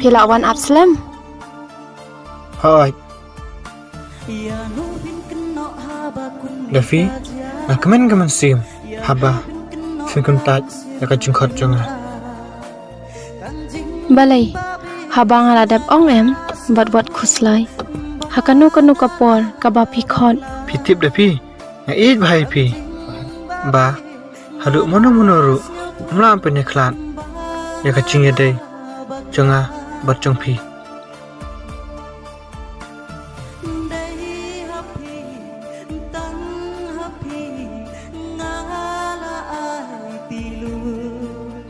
Pilawan Absalom. Hai. Davi, kemen sim. Haba. Fikun taj ka jungkhat jonga. Balai. Habang haladap ong em buat khuslai. Hakanu kanu kapor kaba pikhot. Pitip Davi. Id bhai pi. Ba. Hadu mono ru. Mlam peneklan. Ya ka jing yadai. Jonga bat jong pi.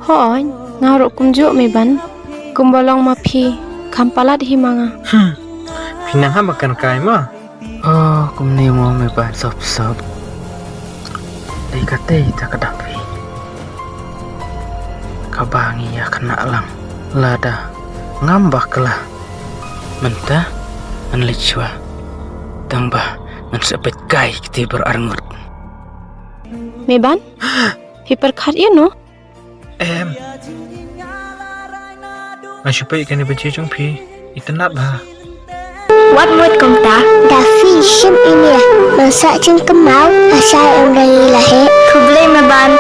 Hoon, ngaruk kumjuk meban. Kumbolong mapi kampalat himanga. Pinang ha makan kai ma. Oh, kumni mo me ba sop. Dei kate ta kadapi. Kabangi ya kena lang. Lada ngambak lah. Mentah anlichwa. Tambah ansepet kai kiti berangut. Meban? Hiperkat ya no? Supaya ikan dibaca jong pi itenat bah. What mood công ta? Davi shim ini masak cengkem mau asal em dari lahir. Kublai maban.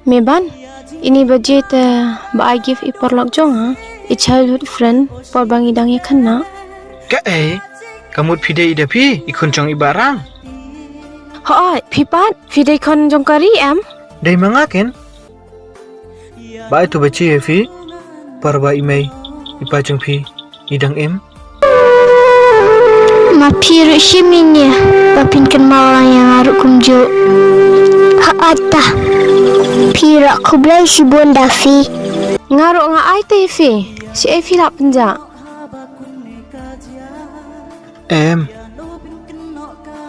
Meban? Ini budget ba I give iporlok jong ha? I childhood friend por bangi dang ya kena. Kamu pidai ida pi ikun jong ibarang. Hoi, pipat, fidei kon jong kari em. Dai mangaken. Ba itu baca ya fi. Parba imai ipa jong pi idang em. Mapi shim ini bapin kan mau yang haruk kumju. Haata. Pira kublai si bon Davi. Ngaruk nga ai te fi. Si Efi lak penja.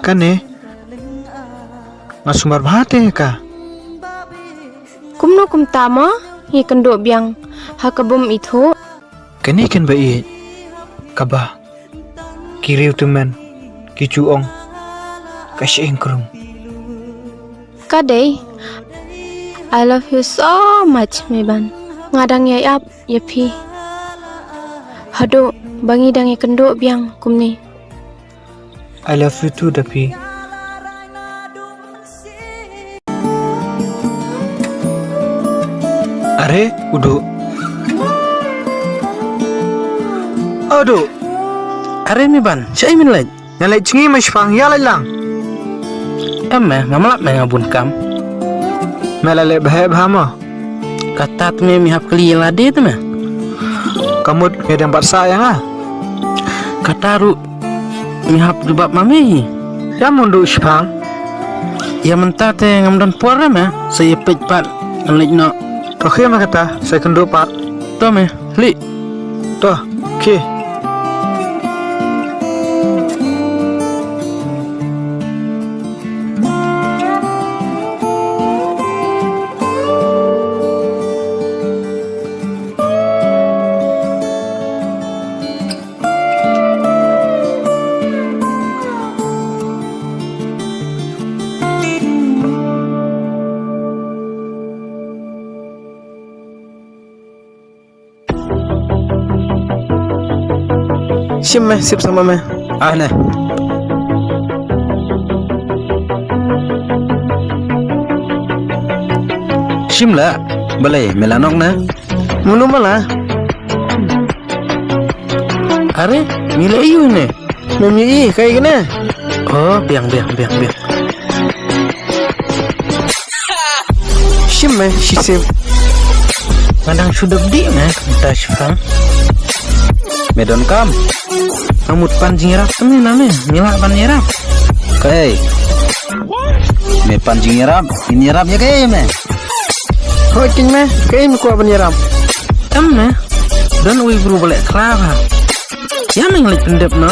Kan ngasumbar bahate ka. Kumno kum tama hi kenduk biang hakabum itu. Kani kan bai kabah kiriu teman kicuong kasih engkrung. Kadai I love you so much Meban. Ngadang ya ap ya pi. Hado bangi dang ya kenduk biang kumni. I love you too Davi. Are udu. Aduh. Are mi ban, saya min lej. Nalai cingi mas pang ya lang. Ngamalap ngabun kam. Melale bahaya bahama. Kata tu mi hap kali lade tu Kamu ngedang bat sayang ah. Kata ru mi hap jubab mami. Ya mundu spang. Ya mentah te ngamdan puara saya pej pat nalai no. Oke mah kata saya kenduk pak. Tuh li. Tuh, oke. Sim sip sama nah. Sim lah, balai melanok na. Mulu malah. Are, mila iyo ne. Memi kayak gini. Oh, biang. Sim sim. Pandang sudah di tas fang. Medon kam. Amut pancing irap temen name, milak pan irap. Kay. Me pancing irap, ini irap ya kay me. Hoi ting me, kay me kuat pan irap. Me. Dan ui buru boleh kelapa. Ya mengelik pendep no.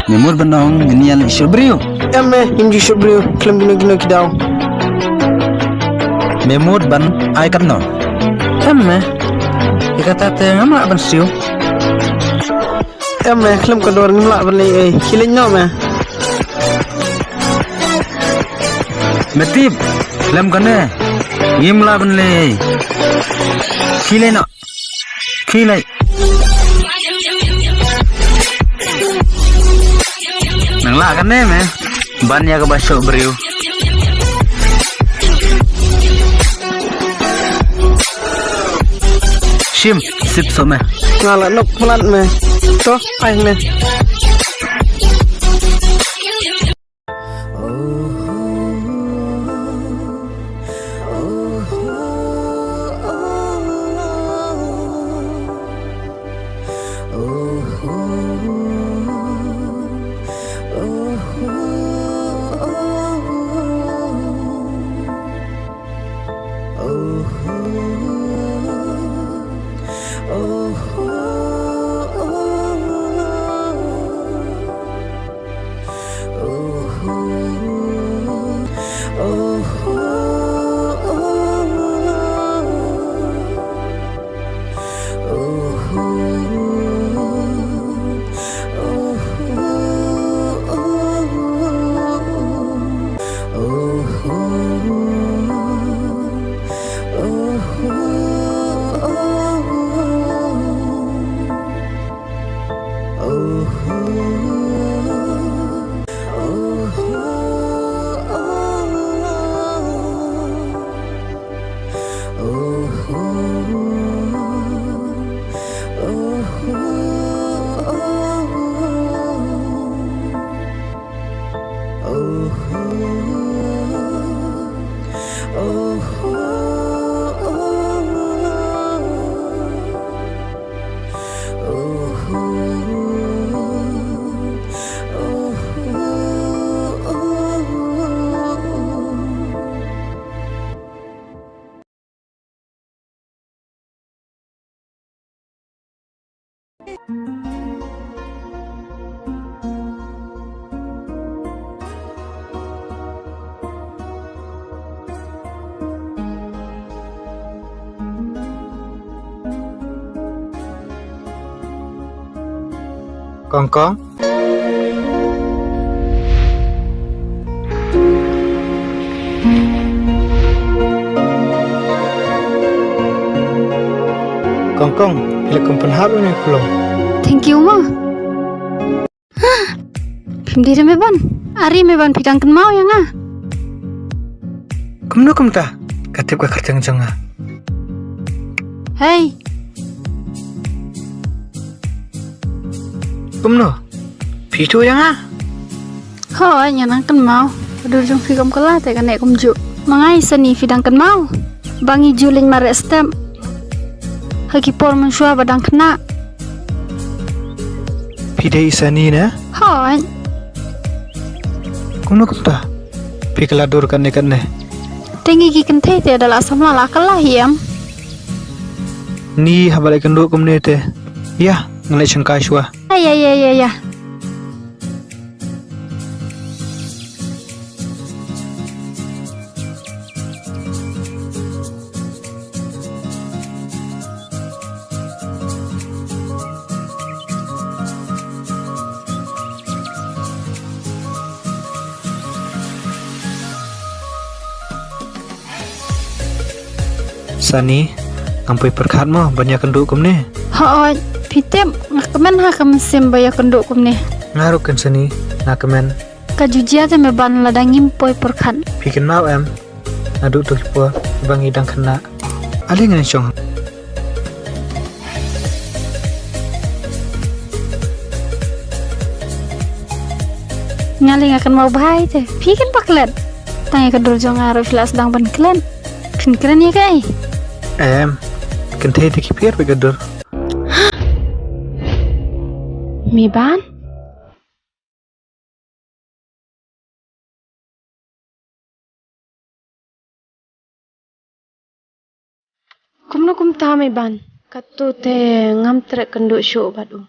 Memur benong ini yang isobrio. Me, imji isobrio, klem gino kidau. Memur ban ai kan no. Me. Ikata te ngamak ban siu. Klem kedor ngelak beli kilin no Metip, lem kene. Yimla benle. Kilai nak. Kilai. Nang lah kene me. Bannya ke basok beriu. Shim, sip some. Ngala nok pelat me. Toh, ay me. Kongkong. Kongkong, pilih kumpen hap ni pulang. Thank you ma. Pimdi re meban. Ari meban pidang ken mau yang ah. Kumno kumta. Katip ka kerjang janga. Hey, Kumno. Pitu yang ah. ho nya nang ken mau. Adur jong fi kom kala te kan nek kom ju. Mangai seni pidang ken mau. Bangi juling mare stem. Hagi por mensua badang kena. Pidai isani na. Ho, Kumno kumta. Pikaladur kan ne. tinggi ki ken te adalah asam lala kalah yam. Ni habalai kenduk kumne te. Ya, ngalai cengkai shua. Ya. Sani, ngampui perkat mo banyak kenduk kumne. Ho, pitem ngakamen ha kam sembaya kenduk kumne. Ngarukan sani, nakamen. Kajujia te meban ladang impoi perkan. Pikin mau em. Aduk tu kipo bang idang kena. Ali ngene chong. Ngali akan mau bahai te. Pikin paklet. Tanya kedur jong ngaruh filas dang ban klen. Kin keren ya kai. Em, kenthe te kipir begadur. Meban? Kumno kum ta meban. Katu te ngam trek kenduk syuk badu.